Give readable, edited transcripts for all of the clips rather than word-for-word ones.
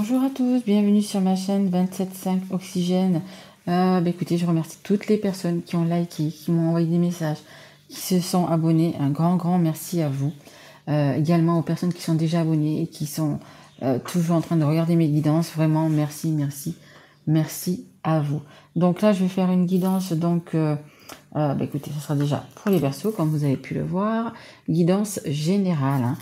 Bonjour à tous, bienvenue sur ma chaîne 27.5 Oxygène. Écoutez, je remercie toutes les personnes qui ont liké, qui m'ont envoyé des messages, qui se sont abonnés. Un grand merci à vous. Également aux personnes qui sont déjà abonnées et qui sont toujours en train de regarder mes guidances. Vraiment, merci à vous. Donc là, je vais faire une guidance. Écoutez, ça sera déjà pour les Verseaux, comme vous avez pu le voir. Guidance générale. Hein.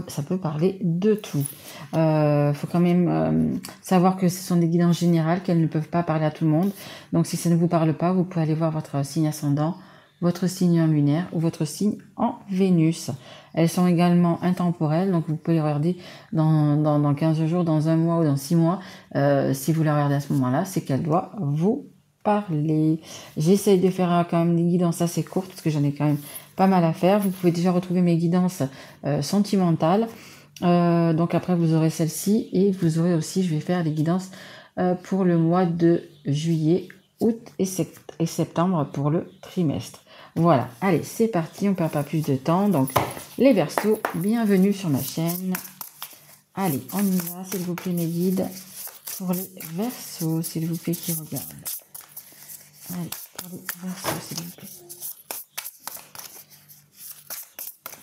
Ça peut parler de tout. Faut quand même savoir que ce sont des guidances générales, qu'elles ne peuvent pas parler à tout le monde. Donc si ça ne vous parle pas, vous pouvez aller voir votre signe ascendant, votre signe en lunaire ou votre signe en Vénus. Elles sont également intemporelles, donc vous pouvez les regarder dans 15 jours, dans un mois ou dans 6 mois. Si vous la regardez à ce moment-là, c'est qu'elle doit vous parler. J'essaye de faire quand même des guidances assez courtes parce que j'en ai quand même pas mal à faire. Vous pouvez déjà retrouver mes guidances sentimentales. Donc après vous aurez celle-ci et vous aurez aussi, je vais faire les guidances pour le mois de juillet, août et septembre pour le trimestre. Voilà, allez, c'est parti, on ne perd pas plus de temps. Donc les Verseaux, bienvenue sur ma chaîne. Allez, on y va, s'il vous plaît, mes guides pour les Verseaux, s'il vous plaît, qui regardent. Allez, pour les Verseaux, s'il vous plaît.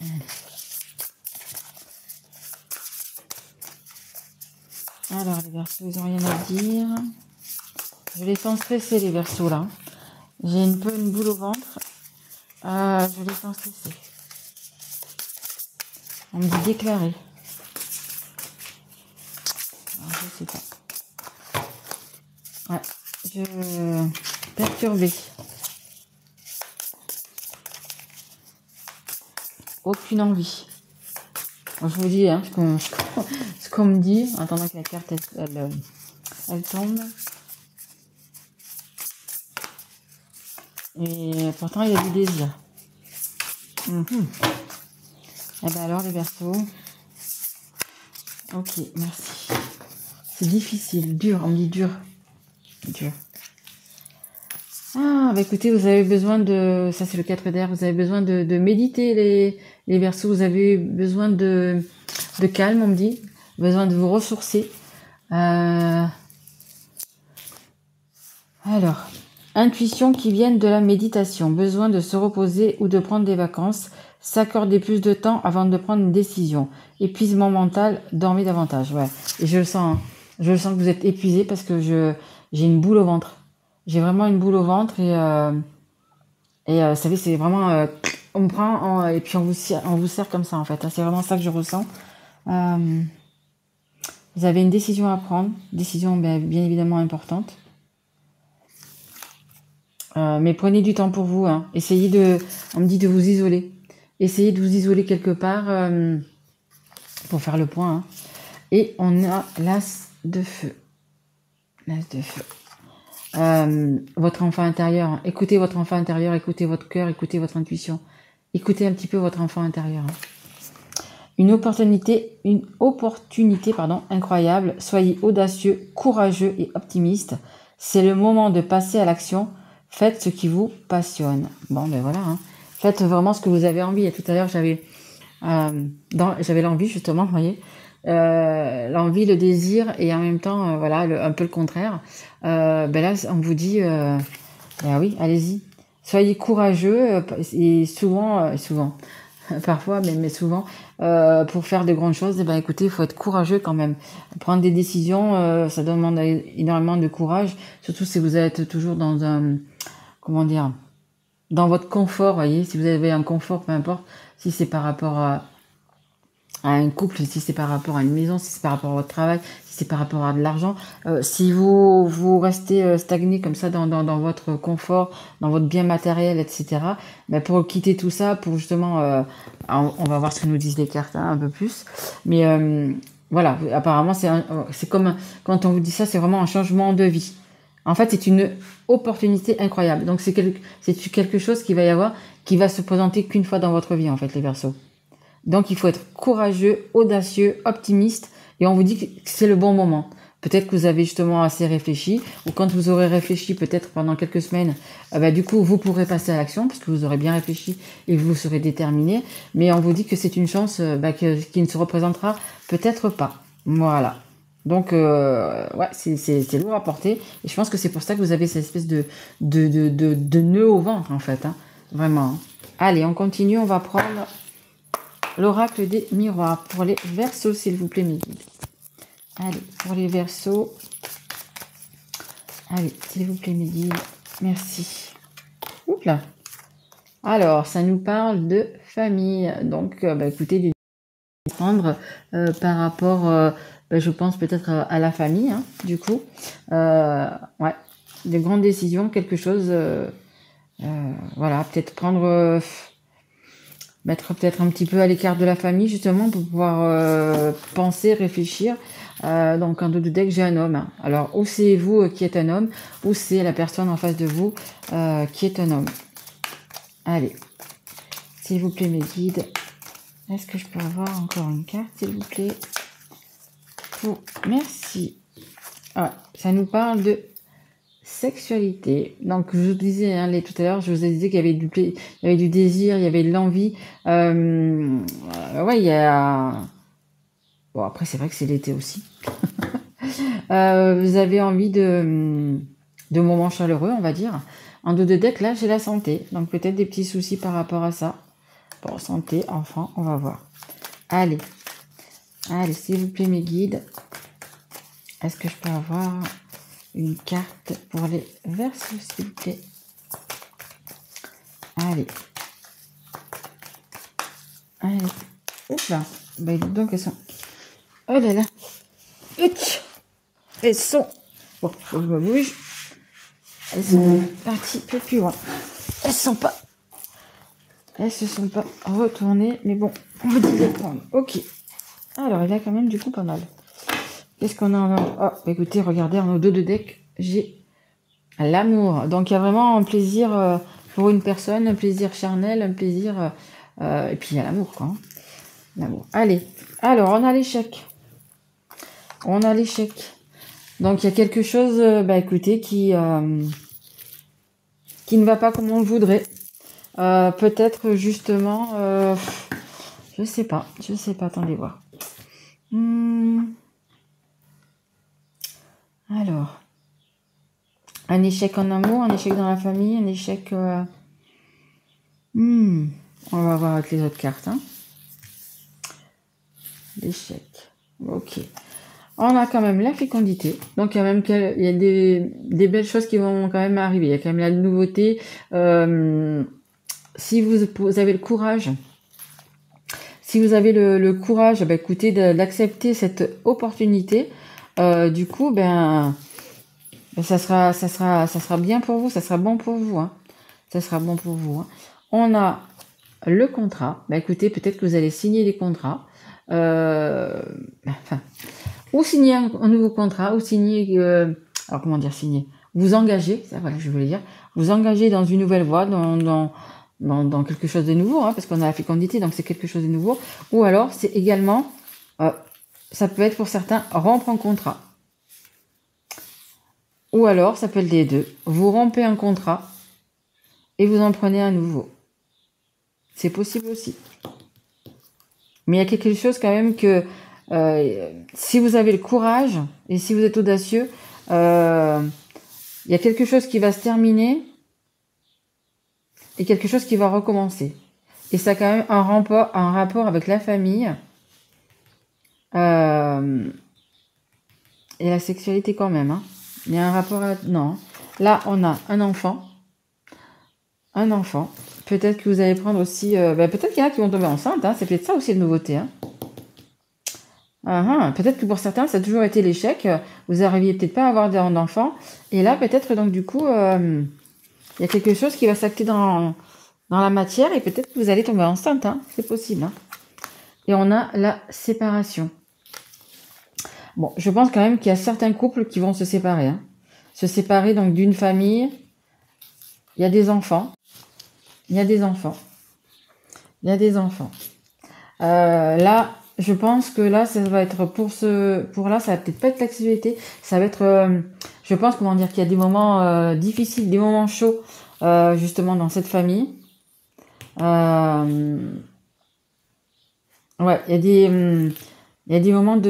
Allez. Alors, les Verseaux, ils n'ont rien à dire. Je les sens stressés, les Verseaux, là. J'ai un peu une boule au ventre. Je les sens stressés. On me dit déclarer. Alors, je sais pas. Ouais, perturbé. Aucune envie. Je vous dis hein, ce qu'on me dit, en attendant que la carte elle tombe. Et pourtant il y a du désir. Et bien alors les Verseaux. Ok, merci. C'est difficile, dur, on me dit dur. Écoutez, vous avez besoin de... Ça c'est le 4 d'air, vous avez besoin de méditer les Verseaux, vous avez besoin de calme, on me dit. Besoin de vous ressourcer. Alors, intuition qui viennent de la méditation, besoin de se reposer ou de prendre des vacances, s'accorder plus de temps avant de prendre une décision. Épuisement mental, dormez davantage. Ouais. Et je le sens, hein. Je le sens que vous êtes épuisé parce que j'ai une boule au ventre. J'ai vraiment une boule au ventre et vous savez, c'est vraiment on me prend et puis on vous serre comme ça en fait. C'est vraiment ça que je ressens. Vous avez une décision à prendre, décision bien évidemment importante. Mais prenez du temps pour vous. Hein. On me dit de vous isoler. Essayez de vous isoler quelque part pour faire le point. Hein. Et on a l'As de feu. L'As de feu. Votre enfant intérieur. Hein. Écoutez votre enfant intérieur, écoutez votre cœur, écoutez votre intuition. Écoutez un petit peu votre enfant intérieur. Hein. Une opportunité incroyable. Soyez audacieux, courageux et optimiste. C'est le moment de passer à l'action. Faites ce qui vous passionne. Bon, ben voilà. Hein. Faites vraiment ce que vous avez envie. Et tout à l'heure, j'avais l'envie, justement, vous voyez. L'envie, le désir et en même temps, un peu le contraire. Là, on vous dit, oui, allez-y. Soyez courageux et souvent, parfois, mais souvent, pour faire de grandes choses, écoutez, il faut être courageux quand même. Prendre des décisions, ça demande énormément de courage, surtout si vous êtes toujours dans dans votre confort, voyez, si vous avez un confort, peu importe, si c'est par rapport à un couple, si c'est par rapport à une maison, si c'est par rapport à votre travail, si c'est par rapport à de l'argent, si vous restez stagné comme ça dans votre confort, dans votre bien matériel, etc., pour quitter tout ça, pour justement, on va voir ce que nous disent les cartes un peu plus, mais voilà, apparemment c'est comme, quand on vous dit ça, c'est vraiment un changement de vie. En fait, c'est une opportunité incroyable. Donc c'est quelque chose qui va y avoir, qui va se présenter qu'une fois dans votre vie, en fait, les Verseaux. Donc, il faut être courageux, audacieux, optimiste. Et on vous dit que c'est le bon moment. Peut-être que vous avez justement assez réfléchi. Ou quand vous aurez réfléchi, peut-être pendant quelques semaines, du coup, vous pourrez passer à l'action. Parce que vous aurez bien réfléchi et vous serez déterminé. Mais on vous dit que c'est une chance qui ne se représentera peut-être pas. Voilà. Donc, ouais, c'est lourd à porter. Et je pense que c'est pour ça que vous avez cette espèce de nœud au ventre, en fait. Hein. Vraiment. Hein. Allez, on continue. On va prendre l'oracle des miroirs pour les Verseaux, s'il vous plaît, mes guides. Allez, pour les Verseaux. Allez, s'il vous plaît, mes guides. Merci. Oups là. Alors, ça nous parle de famille. Donc, bah, écoutez, du prendre par rapport, bah, je pense peut-être à la famille, hein, du coup. Ouais, de grandes décisions, quelque chose, voilà, peut-être prendre, mettre peut-être un petit peu à l'écart de la famille, justement, pour pouvoir penser, réfléchir. Donc, en dos de deck, j'ai un homme. Hein. Alors, ou c'est vous qui êtes un homme, ou c'est la personne en face de vous qui est un homme. Allez, s'il vous plaît, mes guides. Est-ce que je peux avoir encore une carte, s'il vous plaît? Merci. Ah, ça nous parle de sexualité. Donc, je vous disais hein, tout à l'heure, je vous ai dit qu'il y avait il y avait du désir, il y avait de l'envie. Ouais, il y a... Bon, après, c'est vrai que c'est l'été aussi. Vous avez envie de moments chaleureux, on va dire. En dos de deck, là, j'ai la santé. Donc, peut-être des petits soucis par rapport à ça. Bon, santé, enfant, on va voir. Allez. Allez, s'il vous plaît, mes guides. Est-ce que je peux avoir une carte pour les Verseaux, s'il vous plaît? Allez. Allez. Oups là. Bah, donc, elles sont... Oh là là. Elles sont... Bon, faut que je me bouge. Elles sont parties un peu plus loin. Elles sont pas... Elles se sont pas retournées. Mais bon, on va dire les prendre. Ok. Alors, il y a quand même du coup pas mal. Qu'est-ce qu'on a en... Oh, écoutez, regardez, en dos de deck, j'ai l'amour. Donc, il y a vraiment un plaisir pour une personne, un plaisir charnel, un plaisir... et puis, il y a l'amour, quoi. Hein. L'amour. Allez. Alors, on a l'échec. On a l'échec. Donc, il y a quelque chose, bah, écoutez, qui ne va pas comme on le voudrait. Peut-être, justement... je sais pas. Attendez voir. Alors... Un échec en amour, un échec dans la famille, un échec... On va voir avec les autres cartes. Hein. L'échec. Ok. On a quand même la fécondité. Donc, il y a même il y a des belles choses qui vont quand même arriver. Il y a quand même la nouveauté. Si vous avez le courage... Si vous avez le courage, bah, écoutez, d'accepter cette opportunité, du coup, ben... Ça sera bien pour vous, ça sera bon pour vous. Hein. Ça sera bon pour vous. Hein. On a le contrat. Bah, écoutez, peut-être que vous allez signer les contrats. Enfin, ou signer un nouveau contrat, ou signer... alors, comment dire signer? Vous engager, ça voilà, je voulais dire. Vous engager dans une nouvelle voie, dans quelque chose de nouveau, hein, parce qu'on a la fécondité, donc c'est quelque chose de nouveau. Ou alors, c'est également... ça peut être pour certains, rompre un contrat. Ou alors, ça peut être les deux. Vous rompez un contrat et vous en prenez un nouveau. C'est possible aussi. Mais il y a quelque chose quand même que si vous avez le courage et si vous êtes audacieux, il y a quelque chose qui va se terminer et quelque chose qui va recommencer. Et ça a quand même un rapport avec la famille et la sexualité quand même. Hein. Il y a un rapport à... Non. Là, on a un enfant. Un enfant. Peut-être que vous allez prendre aussi... peut-être qu'il y en a qui vont tomber enceintes. Hein. C'est peut-être ça aussi la nouveauté. Hein. Peut-être que pour certains, ça a toujours été l'échec. Vous n'arriviez peut-être pas à avoir d'enfants. Et là, peut-être, donc, du coup, il y a quelque chose qui va s'acter dans la matière. Et peut-être que vous allez tomber enceinte. Hein. C'est possible. Hein. Et on a la séparation. Bon, je pense quand même qu'il y a certains couples qui vont se séparer. Hein. Se séparer donc d'une famille. Il y a des enfants. Là, je pense que là, ça va être pour là, ça va peut-être pas être l'activité. Ça va être, je pense, comment dire, qu'il y a des moments difficiles, des moments chauds, justement dans cette famille. Ouais, il y a des moments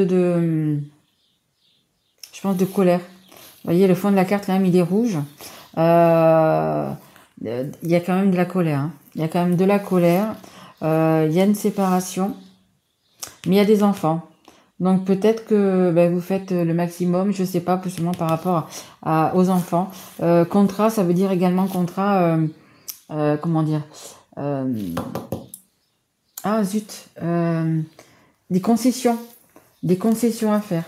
je pense, de colère. Vous voyez, le fond de la carte, quand même, il est rouge. Il y a quand même de la colère. Hein. Il y a quand même de la colère. Il y a une séparation. Mais il y a des enfants. Donc peut-être que vous faites le maximum, je sais pas, plus ou moins par rapport aux enfants. Contrat, ça veut dire également contrat, comment dire ah zut, des concessions à faire.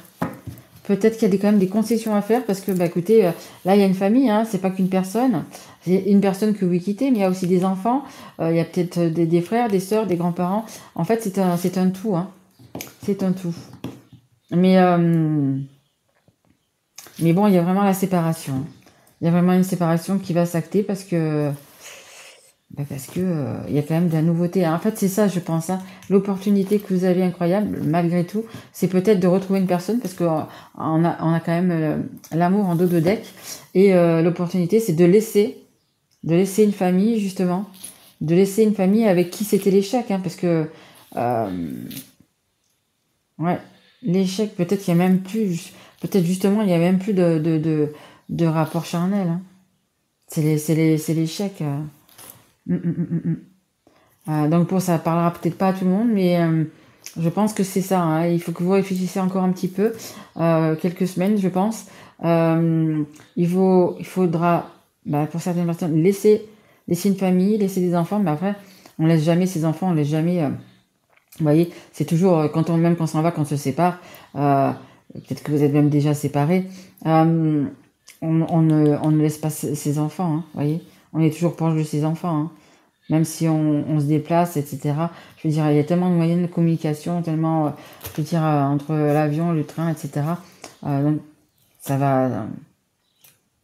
Peut-être qu'il y a quand même des concessions à faire parce que, écoutez, là, il y a une famille, hein, c'est pas qu'une personne. C'est une personne que vous quittez, mais il y a aussi des enfants. Il y a peut-être des frères, des sœurs, des grands-parents. En fait, c'est un tout, hein. C'est un tout. Mais bon, il y a vraiment la séparation. Il y a vraiment une séparation qui va s'acter parce que il y a quand même de la nouveauté. En fait, c'est ça, je pense. Hein. L'opportunité que vous avez incroyable, malgré tout, c'est peut-être de retrouver une personne parce que on a quand même l'amour en dos de deck. Et l'opportunité, c'est de laisser une famille, justement. De laisser une famille avec qui c'était l'échec. Hein, parce que, ouais, l'échec, peut-être qu'il y a même plus, peut-être justement, il y a même plus de rapport charnel. Hein. C'est l'échec. Donc pour ça parlera peut-être pas à tout le monde, mais je pense que c'est ça. Hein. Il faut que vous réfléchissiez encore un petit peu, quelques semaines, je pense. Il faudra, pour certaines personnes, laisser une famille, laisser des enfants, mais après, on laisse jamais ses enfants, on laisse jamais. Vous voyez, c'est toujours même quand on s'en va, quand on se sépare. Peut-être que vous êtes même déjà séparés. On ne laisse pas ses enfants. Hein, voyez, on est toujours proche de ses enfants. Hein. Même si on se déplace, etc. Je veux dire, il y a tellement de moyens de communication, tellement, je veux dire, entre l'avion, le train, etc. Donc, ça va...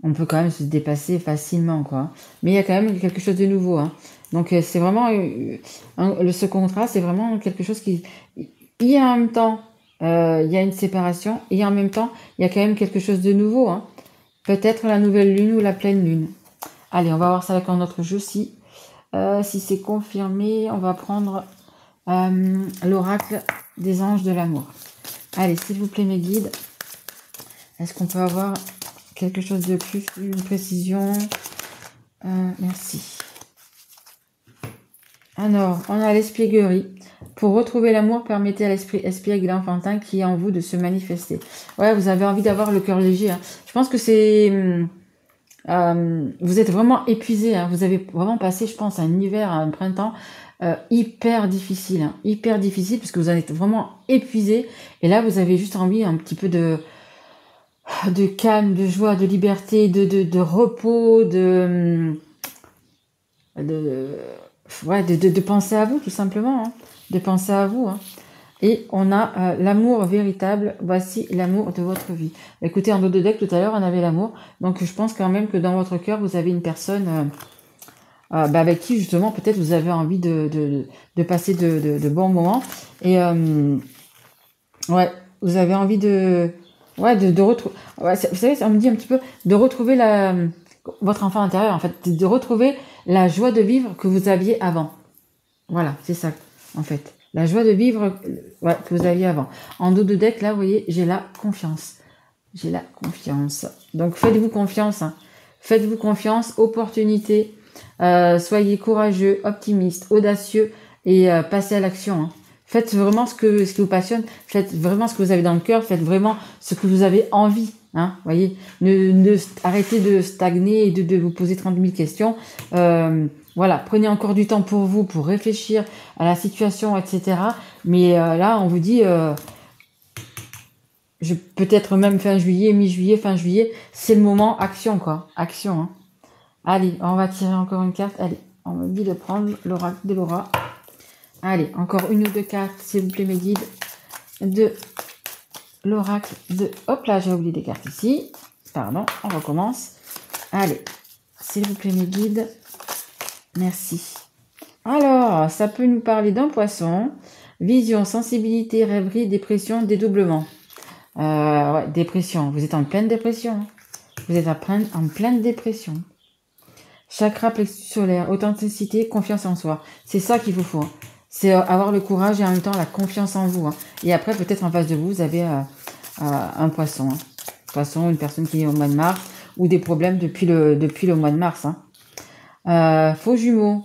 on peut quand même se déplacer facilement, quoi. Mais il y a quand même quelque chose de nouveau. Hein. Donc, c'est vraiment... ce contrat, c'est vraiment quelque chose qui... Il y a en même temps, il y a une séparation, et en même temps, il y a quand même quelque chose de nouveau. Hein. Peut-être la nouvelle lune ou la pleine lune. Allez, on va voir ça avec un autre jeu, si c'est confirmé, on va prendre l'oracle des anges de l'amour. Allez, s'il vous plaît, mes guides, est-ce qu'on peut avoir quelque chose de plus, une précision? Merci. Alors, on a l'espièglerie. Pour retrouver l'amour, permettez à l'esprit espiègle et enfantin qui est en vous de se manifester. Ouais, vous avez envie d'avoir le cœur léger. Hein. Je pense que c'est... vous êtes vraiment épuisé, hein. Vous avez vraiment passé, je pense, un hiver, un printemps hyper difficile, hein. Hyper difficile parce que vous en êtes vraiment épuisé. Et là, vous avez juste envie un petit peu de calme, de joie, de liberté, de repos, de penser à vous, tout simplement, hein. De penser à vous. Hein. Et on a l'amour véritable. Voici l'amour de votre vie. Écoutez, en dos de deck, tout à l'heure, on avait l'amour. Donc, je pense quand même que dans votre cœur, vous avez une personne avec qui, justement, peut-être vous avez envie de passer de bons moments. Et, vous avez envie de retrouver... Ouais, vous savez, ça me dit un petit peu de retrouver votre enfant intérieur, en fait. De retrouver la joie de vivre que vous aviez avant. Voilà, c'est ça, en fait. La joie de vivre que vous aviez avant. En dos de deck, là, vous voyez, j'ai la confiance. J'ai la confiance. Donc, faites-vous confiance. Hein. Faites-vous confiance. Opportunité. Soyez courageux, optimiste, audacieux et passez à l'action. Hein. Faites vraiment ce qui vous passionne. Faites vraiment ce que vous avez dans le cœur. Faites vraiment ce que vous avez envie. Hein, voyez, arrêtez de stagner et de vous poser 30 000 questions. Voilà, prenez encore du temps pour vous, pour réfléchir à la situation, etc. Mais là, on vous dit, peut-être même fin juillet, mi-juillet, fin juillet, c'est le moment, action, quoi. Action. Hein. Allez, on va tirer encore une carte. Allez, on me dit de prendre l'oracle de Laura. Allez, encore une ou deux cartes, s'il vous plaît, mes guides. De l'oracle de... Hop là, j'ai oublié des cartes ici. Pardon, on recommence. Allez, s'il vous plaît, mes guides. Merci. Alors, ça peut nous parler d'un poisson. Vision, sensibilité, rêverie, dépression, dédoublement. Dépression. Vous êtes en pleine dépression. Vous êtes en pleine dépression. Chakra plexus solaire, authenticité, confiance en soi. C'est ça qu'il vous faut. C'est avoir le courage et en même temps la confiance en vous. Hein. Et après, peut-être en face de vous, vous avez un poisson. Hein. toute façon, une personne qui est au mois de mars, ou des problèmes depuis le mois de mars. Faux jumeaux.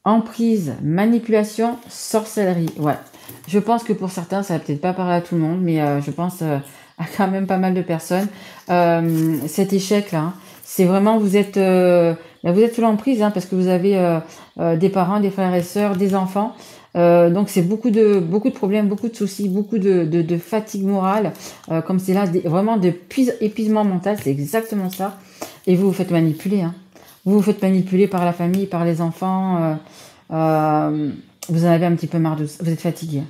Emprise, manipulation, sorcellerie. Ouais. Je pense que pour certains, ça va peut-être pas parler à tout le monde, mais je pense à quand même pas mal de personnes. Cet échec-là, c'est vraiment, vous êtes sous l'emprise, parce que vous avez des parents, des frères et sœurs, des enfants. Donc c'est beaucoup de problèmes, beaucoup de soucis, beaucoup de fatigue morale, comme c'est là, vraiment d'épuisement mental, c'est exactement ça. Et vous vous faites manipuler, Vous vous faites manipuler par la famille, par les enfants. Vous en avez un petit peu marre vous êtes fatigué.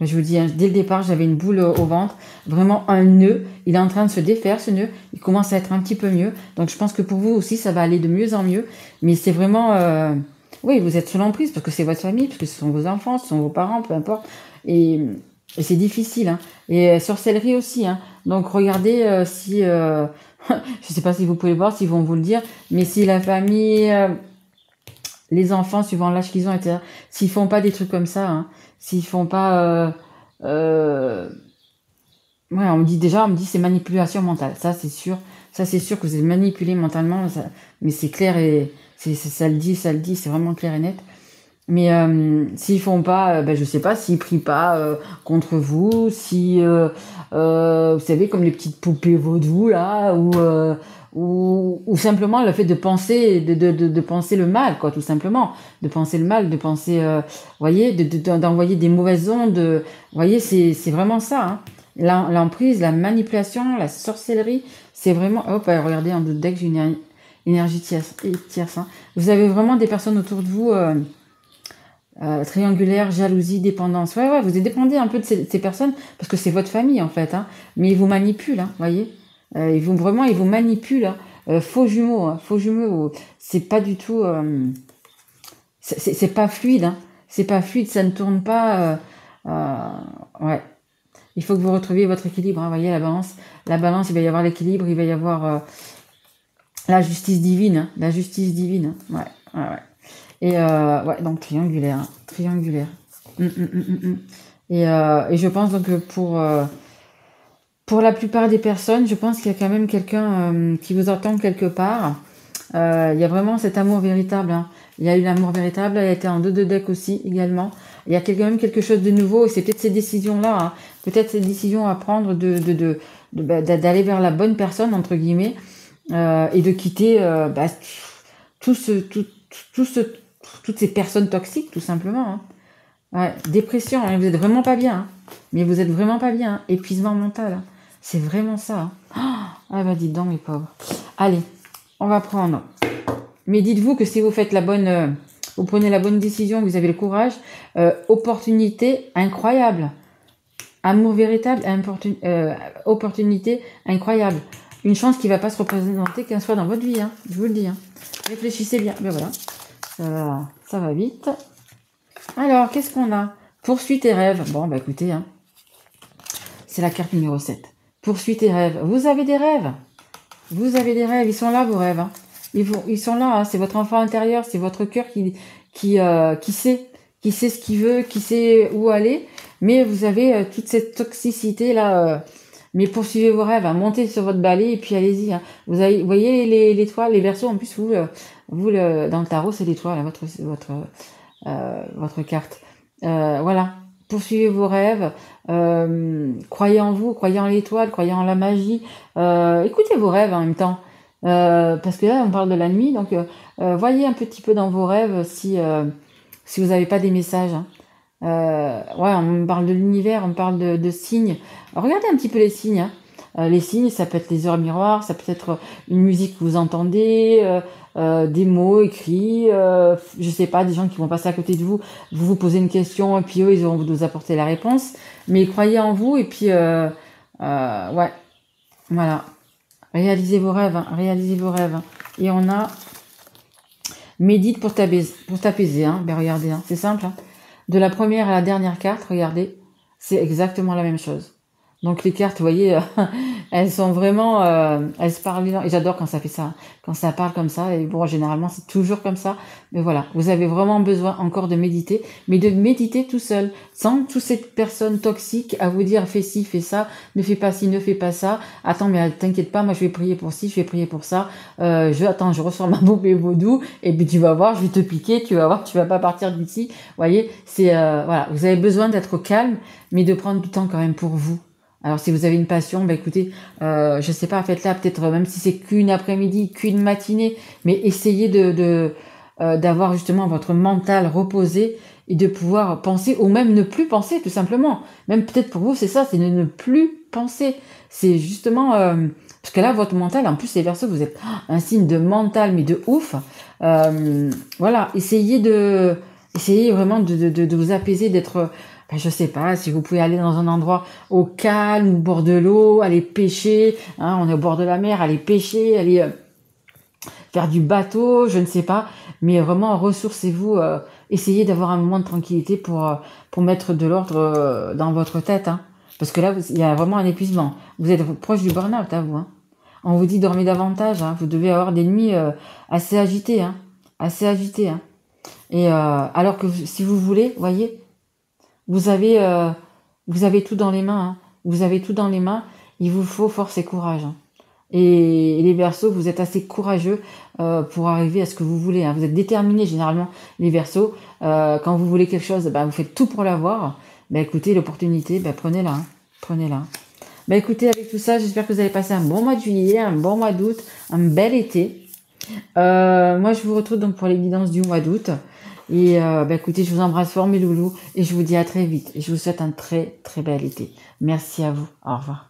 Je vous dis, dès le départ, j'avais une boule au ventre, vraiment un nœud. Il est en train de se défaire, ce nœud. Il commence à être un petit peu mieux. Donc je pense que pour vous aussi, ça va aller de mieux en mieux. Mais c'est vraiment... oui, vous êtes sous l'emprise parce que c'est votre famille, parce que ce sont vos enfants, ce sont vos parents, peu importe. Et c'est difficile. Et sorcellerie aussi. Donc regardez si... je sais pas si vous pouvez le voir, s'ils vont vous le dire, mais si la famille, les enfants, suivant l'âge qu'ils ont, etc., s'ils font pas des trucs comme ça, s'ils font pas... ouais, on me dit c'est manipulation mentale. Ça, c'est sûr. Ça, c'est sûr que vous êtes manipulé mentalement. Mais c'est clair et... ça le dit, c'est vraiment clair et net. Mais s'ils font pas, je sais pas, s'ils prient pas contre vous, si vous savez, comme les petites poupées vaudou là, ou simplement le fait de penser, de penser le mal, quoi, tout simplement, de penser le mal, de penser, voyez, d'envoyer des mauvaises ondes, voyez, c'est vraiment ça. L'emprise, la manipulation, la sorcellerie, c'est vraiment. Hop, regardez, en doute deck, j'ai une énergie tierce. Vous avez vraiment des personnes autour de vous. Triangulaire, jalousie, dépendance. Ouais, vous dépendez un peu de ces personnes parce que c'est votre famille en fait. Mais ils vous manipulent, voyez. Ils vous manipulent. Faux jumeaux. C'est pas du tout. C'est pas fluide. C'est pas fluide. Ça ne tourne pas. Ouais. Il faut que vous retrouviez votre équilibre. Vous voyez la balance. La balance, il va y avoir l'équilibre. Il va y avoir la justice divine. La justice divine. Ouais. Et ouais, donc triangulaire. Et je pense donc que pour la plupart des personnes, je pense qu'il y a quand même quelqu'un qui vous attend quelque part. Il y a vraiment cet amour véritable. Il y a eu l'amour véritable, il a été en 2 deck aussi également. Il y a quand même quelque chose de nouveau et c'est peut-être ces décisions-là, peut-être ces décisions à prendre d'aller vers la bonne personne entre guillemets et de quitter toutes ces personnes toxiques, tout simplement. Ouais, dépression, vous êtes vraiment pas bien. Mais vous êtes vraiment pas bien. Épuisement mental. C'est vraiment ça. Ah bah dites donc, mes pauvres. Allez, on va prendre. Mais dites-vous que si vous faites vous prenez la bonne décision, vous avez le courage, opportunité incroyable. Amour véritable, opportunité incroyable. Une chance qui va pas se représenter qu'un soit dans votre vie. Je vous le dis. Réfléchissez bien. Ben voilà. Ça va vite. Alors, qu'est-ce qu'on a? Poursuis tes rêves. Bon, écoutez, c'est la carte numéro 7. Poursuis tes rêves. Vous avez des rêves. Ils sont là, vos rêves. Ils sont là. C'est votre enfant intérieur. C'est votre cœur qui sait ce qu'il veut, qui sait où aller. Mais vous avez toute cette toxicité là. Mais poursuivez vos rêves. Montez sur votre balai et puis allez-y. Vous voyez l'étoile, les Verseaux. En plus, vous dans le tarot, c'est l'étoile, votre carte. Voilà. Poursuivez vos rêves. Croyez en vous, croyez en l'étoile, croyez en la magie. Écoutez vos rêves en même temps. Parce que là, on parle de la nuit. Donc, voyez un petit peu dans vos rêves si vous n'avez pas des messages. On parle de l'univers, on parle de signes. Regardez un petit peu les signes. Les signes, ça peut être les heures miroirs, ça peut être une musique que vous entendez, des mots écrits, je sais pas, des gens qui vont passer à côté de vous, vous posez une question et puis eux, ils vont vous apporter la réponse. Mais croyez en vous et puis, ouais, voilà. Réalisez vos rêves. Et on a médite pour t'apaiser. Regardez, c'est simple. De la première à la dernière carte, regardez, c'est exactement la même chose. Donc les cartes, vous voyez, Elles sont vraiment, elles se parlent bien et j'adore quand ça fait ça, quand ça parle comme ça et bon, généralement, c'est toujours comme ça. Mais voilà, vous avez vraiment besoin encore de méditer, mais de méditer tout seul, sans toute cette personne toxique à vous dire fais ci, fais ça, ne fais pas ci, ne fais pas ça. Attends, mais t'inquiète pas, moi je vais prier pour ci, je vais prier pour ça. Je ressors ma poupée vaudou et puis tu vas voir, je vais te piquer, tu vas voir, tu vas pas partir d'ici. Vous voyez, c'est voilà, vous avez besoin d'être calme, mais de prendre du temps quand même pour vous. Alors si vous avez une passion, bah écoutez, je sais pas, faites-la peut-être même si c'est qu'une après-midi, qu'une matinée, mais essayez d'avoir justement votre mental reposé et de pouvoir penser ou même ne plus penser tout simplement. Même peut-être pour vous c'est ça, c'est de ne plus penser. C'est justement parce que là votre mental, en plus les Verseaux, vous êtes un signe de mental mais de ouf. Voilà, essayez vraiment de vous apaiser, d'être je sais pas, si vous pouvez aller dans un endroit au calme, au bord de l'eau, aller pêcher, hein, on est au bord de la mer, aller pêcher, aller faire du bateau, je ne sais pas, mais vraiment ressourcez-vous, essayez d'avoir un moment de tranquillité pour mettre de l'ordre dans votre tête, hein, parce que là, il y a vraiment un épuisement. Vous êtes proche du burn-out, hein, vous. Hein. On vous dit dormez davantage, hein, vous devez avoir des nuits assez agitées, hein, assez agitées. Hein. Et alors que si vous voulez, voyez, vous avez, euh, vous avez tout dans les mains. Hein. Vous avez tout dans les mains. Il vous faut force et courage. Hein. Et les Verseaux, vous êtes assez courageux pour arriver à ce que vous voulez. Hein. Vous êtes déterminés généralement, les Verseaux. Quand vous voulez quelque chose, vous faites tout pour l'avoir. Écoutez, l'opportunité, prenez-la. Hein. Prenez-la. Écoutez, avec tout ça, j'espère que vous avez passé un bon mois de juillet, un bon mois d'août, un bel été. Moi, je vous retrouve donc pour les guidances du mois d'août. Et écoutez, je vous embrasse fort mes loulous et je vous dis à très vite. Et je vous souhaite un très très bel été. Merci à vous. Au revoir.